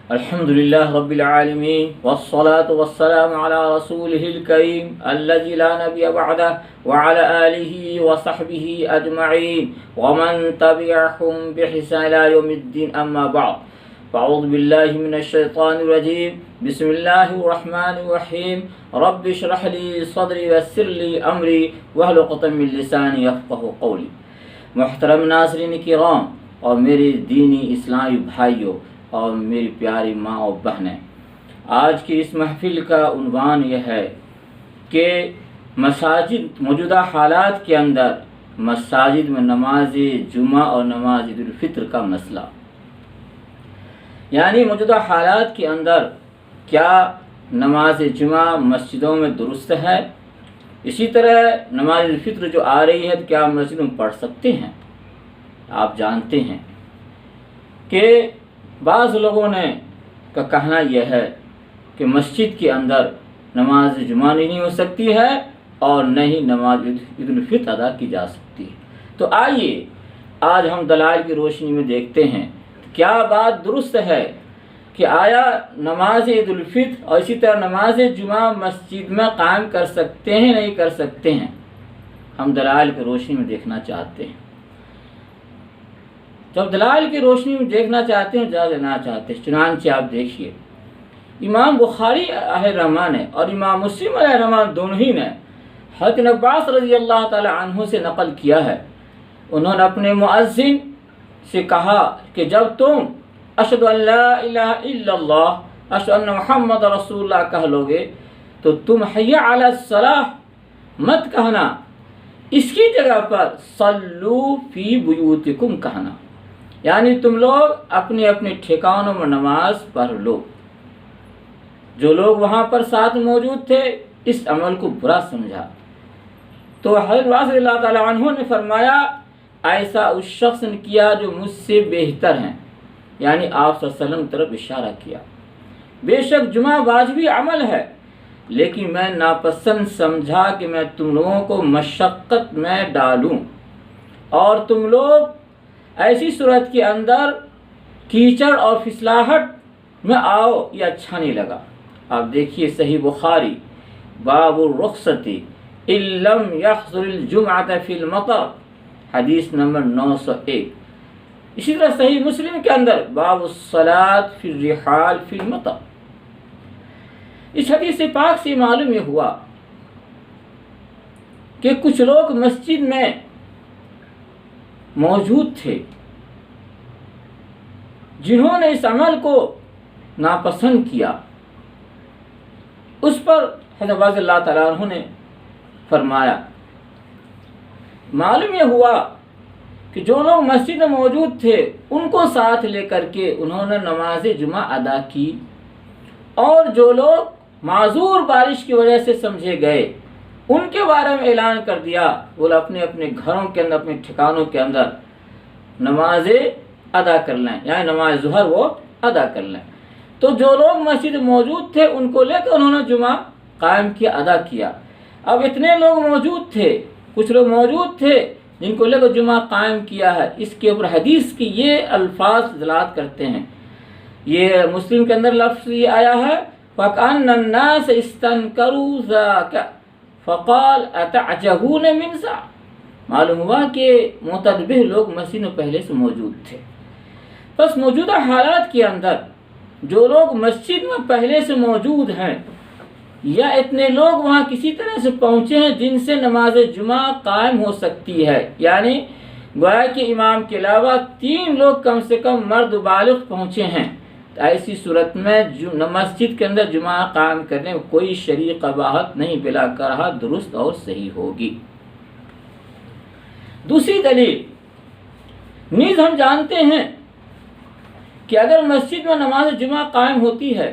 الحمد لله رب العالمين والصلاة والسلام على رسوله الكريم الذي لا نبي بعده وعلى آله وصحبه أجمعين ومن تبعهم بإحسان إلى يوم الدين أما بعد فأعوذ بالله من الشيطان الرجيم بسم الله الرحمن الرحيم رب اشرح لي صدري ويسر لي أمري واحلل عقدة من لساني يفقهوا قولي. محترم ناظرین کرام اور میرے دینی اسلامی بھائیوں اور میری پیاری ماں اور بہنیں، آج کی اس محفل کا عنوان یہ ہے کہ مساجد موجودہ حالات کے اندر مساجد میں نماز جمعہ اور نماز عید الفطر کا مسئلہ، یعنی موجودہ حالات کے اندر کیا نماز جمعہ مسجدوں میں درست ہے، اسی طرح نماز الفطر جو آ رہی ہے کیا مسجدوں میں پڑھ سکتے ہیں. آپ جانتے ہیں کہ بعض لوگوں نے کا کہنا یہ ہے کہ مسجد کے اندر نماز جمعہ نہیں ہو سکتی ہے اور نہ ہی نماز عید الفطر ادا کی جا سکتی ہے. تو آئیے آج ہم دلائل کی روشنی میں دیکھتے ہیں کیا بات درست ہے کہ آیا نماز عید الفطر اور اسی طرح نماز جمعہ مسجد میں قائم کر سکتے ہیں نہیں کر سکتے ہیں. ہم دلائل کی روشنی میں دیکھنا چاہتے ہیں. جب دلائل کی روشنی میں دیکھنا چاہتے ہیں جا لینا چاہتے ہیں. چنانچہ آپ دیکھیے امام بخاری علیہ رحمان ہے اور امام مسلم علیہ رحمان دونوں ہی نے حضرت عباس رضی اللہ تعالی عنہ سے نقل کیا ہے. انہوں نے اپنے مؤذن سے کہا کہ جب تم اشہد ان لا الہ الا اللہ اشہد ان محمد رسول اللہ کہہ لو گے تو تم حی علی الصلاح مت کہنا، اس کی جگہ پر صلو فی بیوتکم کہنا، یعنی تم لوگ اپنے اپنے ٹھکانوں میں نماز پڑھ لو. جو لوگ وہاں پر ساتھ موجود تھے اس عمل کو برا سمجھا تو حضرت رضی اللہ تعالی عنہ نے فرمایا ایسا اس شخص نے کیا جو مجھ سے بہتر ہیں، یعنی آپ صلی اللہ علیہ وسلم کی طرف اشارہ کیا. بے شک جمعہ واجبی عمل ہے لیکن میں ناپسند سمجھا کہ میں تم لوگوں کو مشقت میں ڈالوں اور تم لوگ ایسی صورت کے اندر کیچڑ اور پھسلاہٹ میں آؤ، یہ اچھا نہیں لگا. آپ دیکھیے صحیح بخاری باب الرخصت ان لم یحضر الجمعۃ فی المطر حدیث نمبر 901. اسی طرح صحیح مسلم کے اندر باب الصلاۃ فی الرحال فی المطر. اس حدیث پاک سے معلوم یہ ہوا کہ کچھ لوگ مسجد میں موجود تھے جنہوں نے اس عمل کو ناپسند کیا. اس پر حضرت رضی اللہ تعالیٰ عنہ نے فرمایا معلوم یہ ہوا کہ جو لوگ مسجد میں موجود تھے ان کو ساتھ لے کر کے انہوں نے نماز جمعہ ادا کی، اور جو لوگ معذور بارش کی وجہ سے سمجھے گئے ان کے بارے میں اعلان کر دیا وہ اپنے اپنے گھروں کے اندر اپنے ٹھکانوں کے اندر نماز ادا کر لیں، یعنی نماز ظہر وہ ادا کر لیں. تو جو لوگ مسجد موجود تھے ان کو لے کر انہوں نے جمعہ قائم کیا، ادا کیا. اب اتنے لوگ موجود تھے، کچھ لوگ موجود تھے جن کو لے کر جمعہ قائم کیا ہے. اس کے اوپر حدیث کی یہ الفاظ دلالت کرتے ہیں. یہ مسلم کے اندر لفظ یہ آیا ہے وَكَأَنَّ النَّاسَ اسْتَنْكَرُوا ذَاكَ فَقَالَ أَتَعْجَبُونَ مِنْ ذَا. معلوم ہوا کہ متنبہ لوگ مسجد میں پہلے سے موجود تھے. بس موجودہ حالات کے اندر جو لوگ مسجد میں پہلے سے موجود ہیں یا اتنے لوگ وہاں کسی طرح سے پہنچے ہیں جن سے نماز جمعہ قائم ہو سکتی ہے، یعنی گویا کہ امام کے علاوہ 3 لوگ کم سے کم مرد بالغ پہنچے ہیں، تو ایسی صورت میں مسجد کے اندر جمعہ قائم کرنے میں کوئی شرعی قباحت نہیں، بلا کرہ درست اور صحیح ہوگی. دوسری دلیل نیز ہم جانتے ہیں کہ اگر مسجد میں نماز جمعہ قائم ہوتی ہے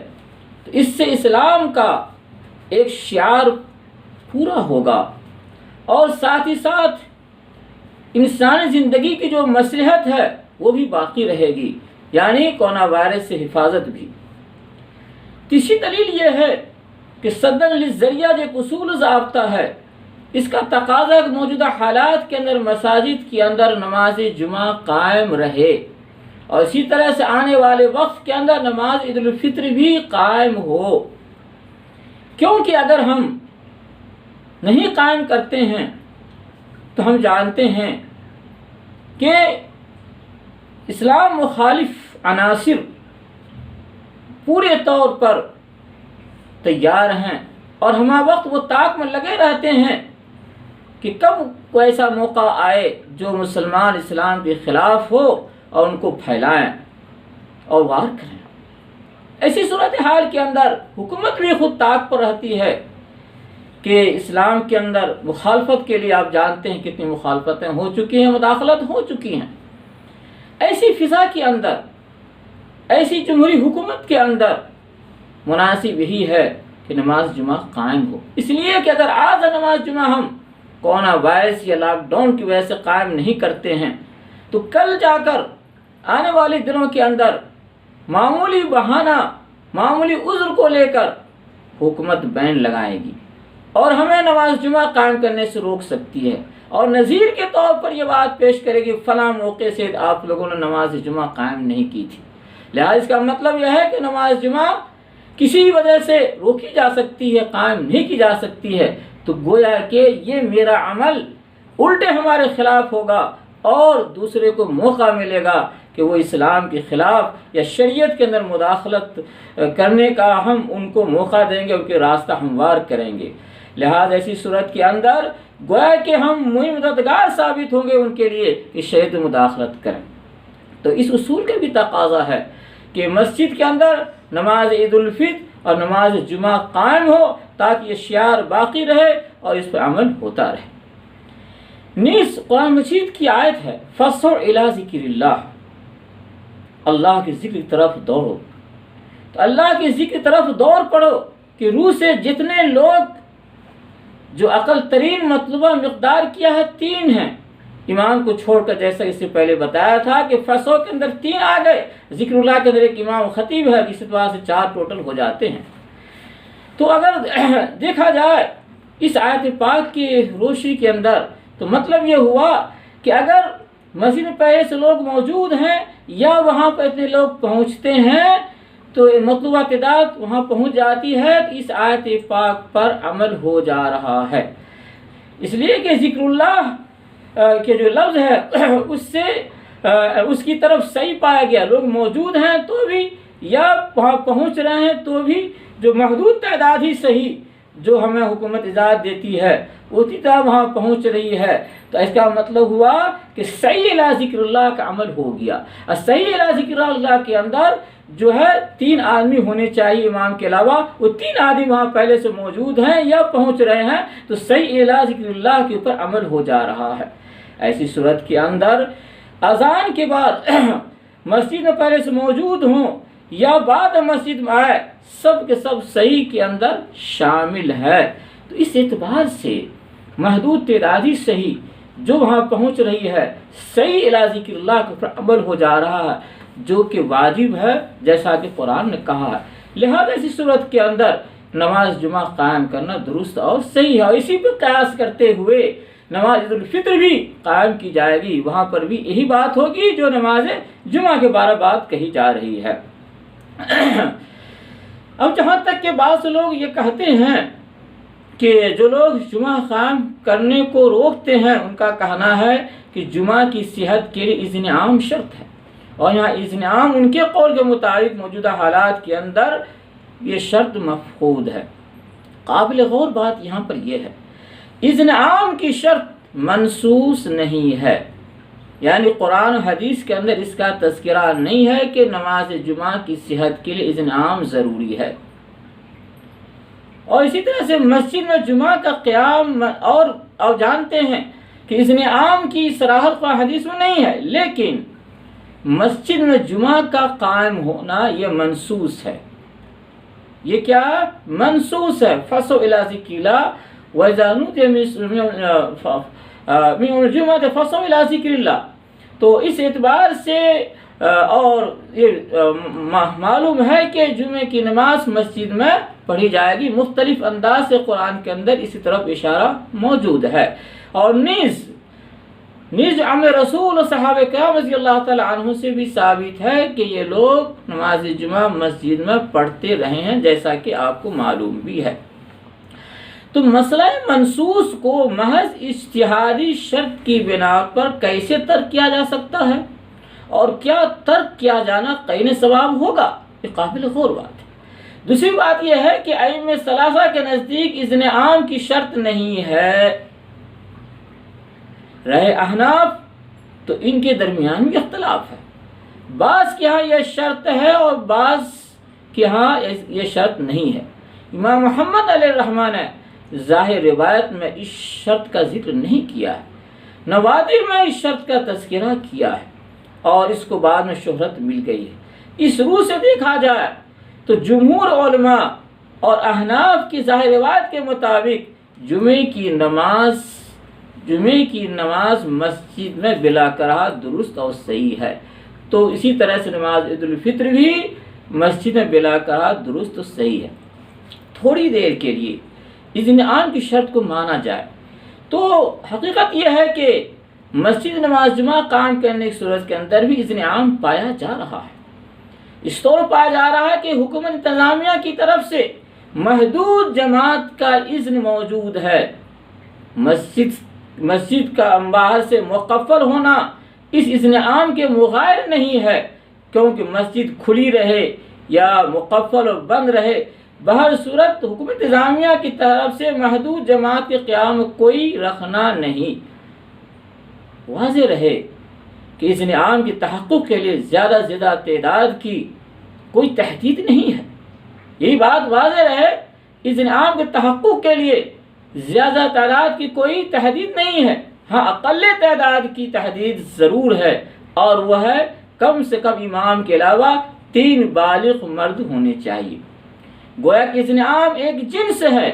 تو اس سے اسلام کا ایک شعار پورا ہوگا اور ساتھ ہی ساتھ انسانی زندگی کی جو مصلحت ہے وہ بھی باقی رہے گی، یعنی کورونا وائرس سے حفاظت بھی. تیسری دلیل یہ ہے کہ صدًا للذریعہ جو ایک اصول ضابطہ ہے، اس کا تقاضا ہے کہ موجودہ حالات کے اندر مساجد کے اندر نماز جمعہ قائم رہے اور اسی طرح سے آنے والے وقت کے اندر نماز عید الفطر بھی قائم ہو، کیونکہ اگر ہم نہیں قائم کرتے ہیں تو ہم جانتے ہیں کہ اسلام مخالف عناصر پورے طور پر تیار ہیں اور ہمہ وقت وہ طاق میں لگے رہتے ہیں کہ کب کوئی ایسا موقع آئے جو مسلمان اسلام کے خلاف ہو اور ان کو پھیلائیں اور وار کریں۔ ایسی صورتحال کے اندر حکومت بھی خود طاق پر رہتی ہے کہ اسلام کے اندر مخالفت کے لیے آپ جانتے ہیں کتنی مخالفتیں ہو چکی ہیں، مداخلت ہو چکی ہیں۔ ایسی فضا کے اندر، ایسی جمہوری حکومت کے اندر مناسب یہی ہے کہ نماز جمعہ قائم ہو، اس لیے کہ اگر آج نماز جمعہ ہم کورونا وائرس یا لاک ڈاؤن کی وجہ سے قائم نہیں کرتے ہیں تو کل جا کر آنے والے دنوں کے اندر معمولی بہانہ، معمولی عذر کو لے کر حکومت بین لگائے گی اور ہمیں نماز جمعہ قائم کرنے سے روک سکتی ہے، اور نذیر کے طور پر یہ بات پیش کرے گی فلاں موقع سے آپ لوگوں نے نماز جمعہ قائم نہیں کی تھی، لہٰذا اس کا مطلب یہ ہے کہ نماز جمعہ کسی وجہ سے روکی جا سکتی ہے، قائم نہیں کی جا سکتی ہے، تو گویا کہ یہ میرا عمل الٹے ہمارے خلاف ہوگا اور دوسرے کو موقع ملے گا کہ وہ اسلام کے خلاف یا شریعت کے اندر مداخلت کرنے کا ہم ان کو موقع دیں گے، ان کے راستہ ہموار کریں گے۔ لہذا ایسی صورت کے اندر گویا کہ ہم مددگار ثابت ہوں گے ان کے لیے کہ شریعت مداخلت کریں۔ تو اس اصول کا بھی تقاضا ہے کہ مسجد کے اندر نماز عید الفطر اور نماز جمعہ قائم ہو تاکہ یہ شعار باقی رہے اور اس پر عمل ہوتا رہے۔ نیز قرآن مجید کی آیت ہے فَاسْعُوا إِلَىٰ ذِكْرِ اللَّهِ، اللہ کے ذکر کی طرف دوڑو، تو اللہ کے ذکر کی طرف دوڑ پڑو کہ روح سے جتنے لوگ جو عقل ترین مطلوبہ مقدار کیا ہے 3 ہیں، امام کو چھوڑ کر، جیسا اس سے پہلے بتایا تھا کہ فسو کے اندر 3 آ گئے، ذکر اللہ کے اندر ایک امام خطیب ہے، اس اعتبار سے 4 ٹوٹل ہو جاتے ہیں۔ تو اگر دیکھا جائے اس آیت پاک کی روشنی کے اندر تو مطلب یہ ہوا کہ اگر مسجد میں پہلے سے لوگ موجود ہیں یا وہاں پر اتنے لوگ پہنچتے ہیں تو مطلوبہ تعداد وہاں پہنچ جاتی ہے، تو اس آیت پاک پر عمل ہو جا رہا ہے، اس لیے کہ ذکر اللہ کہ جو لفظ ہے اس سے اس کی طرف صحیح پایا گیا، لوگ موجود ہیں تو بھی یا وہاں پہنچ رہے ہیں تو بھی جو محدود تعداد ہی صحیح جو ہمیں حکومت اجازت دیتی ہے اسی طرح وہاں پہنچ رہی ہے، تو اس کا مطلب ہوا کہ صحیح الی ذکر اللہ کا عمل ہو گیا۔ اور صحیح الی ذکر اللہ کے اندر جو ہے 3 آدمی ہونے چاہیے امام کے علاوہ، وہ 3 آدمی وہاں پہلے سے موجود ہیں یا پہنچ رہے ہیں، تو صحیح الی ذکر اللہ کے اوپر عمل ہو جا رہا ہے۔ ایسی صورت کے اندر اذان کے بعد مسجد میں پہلے سے موجود ہوں یا بعد مسجد میں آئے، سب کے سب صحیح کے اندر شامل ہے۔ تو اس اعتبار سے محدود تعدادی صحیح جو وہاں پہنچ رہی ہے، صحیح الی ذکر اللہ کے اوپر عمل ہو جا رہا ہے، جو کہ واجب ہے جیسا کہ قرآن نے کہا ہے۔ لہذا ایسی صورت کے اندر نماز جمعہ قائم کرنا درست اور صحیح ہے، اور اسی پہ قیاس کرتے ہوئے نماز عید الفطر بھی قائم کی جائے گی، وہاں پر بھی یہی بات ہوگی جو نماز جمعہ کے بارے بات کہی جا رہی ہے۔ اب جہاں تک کہ بعض لوگ یہ کہتے ہیں کہ جو لوگ جمعہ قائم کرنے کو روکتے ہیں، ان کا کہنا ہے کہ جمعہ کی صحت کے لیے اذن عام شرط ہے، اور یہاں اذن عام ان کے قول کے مطابق موجودہ حالات کے اندر یہ شرط مفقود ہے۔ قابل غور بات یہاں پر یہ ہے، اذن عام کی شرط منصوص نہیں ہے، یعنی قرآن و حدیث کے اندر اس کا تذکرہ نہیں ہے کہ نماز جمعہ کی صحت کے لیے اذن عام ضروری ہے۔ اور اسی طرح سے مسجد میں جمعہ کا قیام اور جانتے ہیں کہ اذن عام کی صراحت قرآن حدیث میں نہیں ہے، لیکن مسجد میں جمعہ کا قائم ہونا یہ منصوص ہے۔ یہ کیا منصوص ہے؟ فَاسْعُوا إِلَىٰ ذِكْرِ اللَّهِ وَإِذَا نُودِيَ مِنَ الْجُمْعَةِ فَاسْعُوا إِلَىٰ ذِكْرِ اللَّهِ۔ تو اس اعتبار سے اور یہ معلوم ہے کہ جمعے کی نماز مسجد میں پڑھی جائے گی، مختلف انداز سے قرآن کے اندر اسی طرف اشارہ موجود ہے۔ اور نیز نیز عام رسول و صحابہ کرام رضی اللہ تعالی عنہ سے بھی ثابت ہے کہ یہ لوگ نماز جمعہ مسجد میں پڑھتے رہے ہیں، جیسا کہ آپ کو معلوم بھی ہے۔ تو مسئلہ منصوص کو محض اجتہادی شرط کی بنا پر کیسے ترک کیا جا سکتا ہے، اور کیا ترک کیا جانا قین ثواب ہوگا، یہ قابل غور بات ہے۔ دوسری بات یہ ہے کہ ائمہ ثلاثہ کے نزدیک اذن عام کی شرط نہیں ہے۔ رہے احناف تو ان کے درمیان بھی اختلاف ہے، بعض کے ہاں یہ شرط ہے اور بعض کے ہاں یہ شرط نہیں ہے۔ امام محمد علیہ الرحمٰن نے ظاہر روایت میں اس شرط کا ذکر نہیں کیا ہے، نوادر میں اس شرط کا تذکرہ کیا ہے اور اس کو بعد میں شہرت مل گئی ہے۔ اس روح سے دیکھا جائے تو جمہور علماء اور احناف کی ظاہر روایت کے مطابق جمعے کی نماز مسجد میں بلا کراہت درست اور صحیح ہے، تو اسی طرح سے نماز عید الفطر بھی مسجد میں بلا کراہت درست اور صحیح ہے۔ تھوڑی دیر کے لیے اذن عام کی شرط کو مانا جائے تو حقیقت یہ ہے کہ مسجد نماز جمعہ قائم کرنے کی صورت کے اندر بھی اذن عام پایا جا رہا ہے۔ اس طور پایا جا رہا ہے کہ حکومت انتظامیہ کی طرف سے محدود جماعت کا اذن موجود ہے۔ مسجد کا باہر سے مقفل ہونا اس اذن عام کے مغائر نہیں ہے، کیونکہ مسجد کھلی رہے یا مقفل اور بند رہے، بہر صورت حکومت انتظامیہ کی طرف سے محدود جماعت کے قیام کوئی رکھنا نہیں۔ واضح رہے کہ اذن عام کی تحقق کے لیے زیادہ سے زیادہ تعداد کی کوئی تحدید نہیں ہے۔ یہی بات واضح رہے، اذن عام کے تحقق کے لیے زیادہ تعداد کی کوئی تحدید نہیں ہے، ہاں اقل تعداد کی تحدید ضرور ہے، اور وہ ہے کم سے کم امام کے علاوہ 3 بالغ مرد ہونے چاہیے۔ گویا کہ اذن عام ایک جنس ہے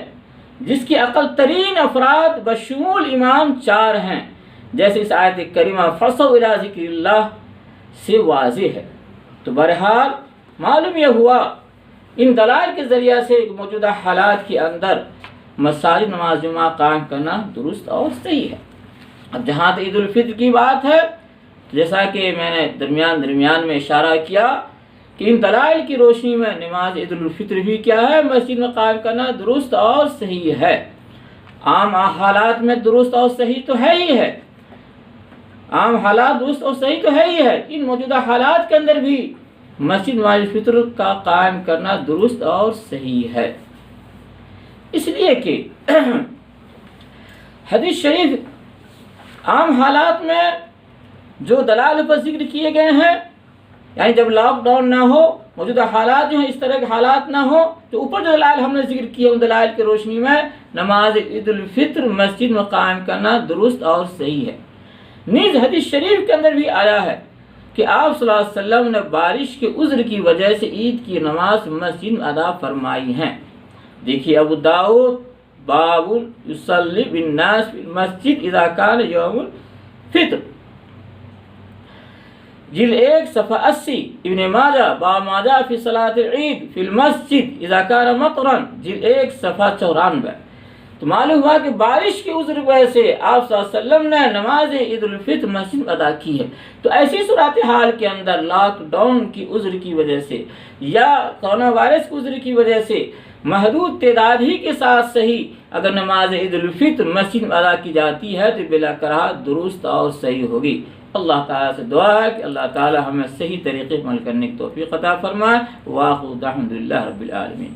جس کی اقل ترین افراد بشمول امام 4 ہیں، جیسے اس آیت کریمہ فَصَوْا إِلَىٰ ذِكْرِ اللَّهِ سے واضح ہے۔ تو بہرحال معلوم یہ ہوا ان دلائل کے ذریعہ سے موجودہ حالات کے اندر مساجد نماز جمعہ قائم کرنا درست اور صحیح ہے۔ اب جہاں تک عید الفطر کی بات ہے، جیسا کہ میں نے درمیان میں اشارہ کیا کہ ان دلائل کی روشنی میں نماز عید الفطر بھی کیا ہے، مسجد میں قائم کرنا درست اور صحیح ہے۔ عام حالات میں درست اور صحیح تو ہے ہی ہے، عام حالات درست اور صحیح تو ہے ہی ہے، ان موجودہ حالات کے اندر بھی مسجد نماز فطر کا قائم کرنا درست اور صحیح ہے، اس لیے کہ حدیث شریف عام حالات میں جو دلائل پر ذکر کیے گئے ہیں، یعنی جب لاک ڈاؤن نہ ہو، موجودہ حالات جو ہیں اس طرح کے حالات نہ ہو، تو اوپر جو دلائل ہم نے ذکر کیے ان دلائل کی روشنی میں نماز عید الفطر مسجد میں قائم کرنا درست اور صحیح ہے۔ نیز حدیث شریف کے اندر بھی آیا ہے کہ آپ صلی اللہ علیہ وسلم نے بارش کے عذر کی وجہ سے عید کی نماز مسجد میں ادا فرمائی ہیں۔ دیکھیے ابو داؤد باب یصلی بالناس فی المسجد اذا کان یوم الفطر، جلد 1 صفحہ 80، ابن ماجہ باب ما جاء فی صلاۃ العید فی المسجد اذا کان مطرا، جلد 1 صفحہ 94۔ تو معلوم ہوا کہ بارش کی عذر کی وجہ سے آپ صلی اللہ علیہ وسلم نے نماز عید الفطر مسجد میں ادا کی ہے۔ تو ایسی صورتحال کے اندر لاک ڈاؤن کی عذر کی وجہ سے یا کورونا وائرس کی عذر کی وجہ سے محدود تعداد ہی کے ساتھ صحیح اگر نماز عید الفطر مسجد میں ادا کی جاتی ہے تو بلا کراہت درست اور صحیح ہوگی۔ اللہ تعالیٰ سے دعا ہے کہ اللہ تعالیٰ ہمیں صحیح طریقے پر عمل کرنے کی توفیق عطا فرمائے۔ وآخر دعوانا الحمد للہ رب العالمین۔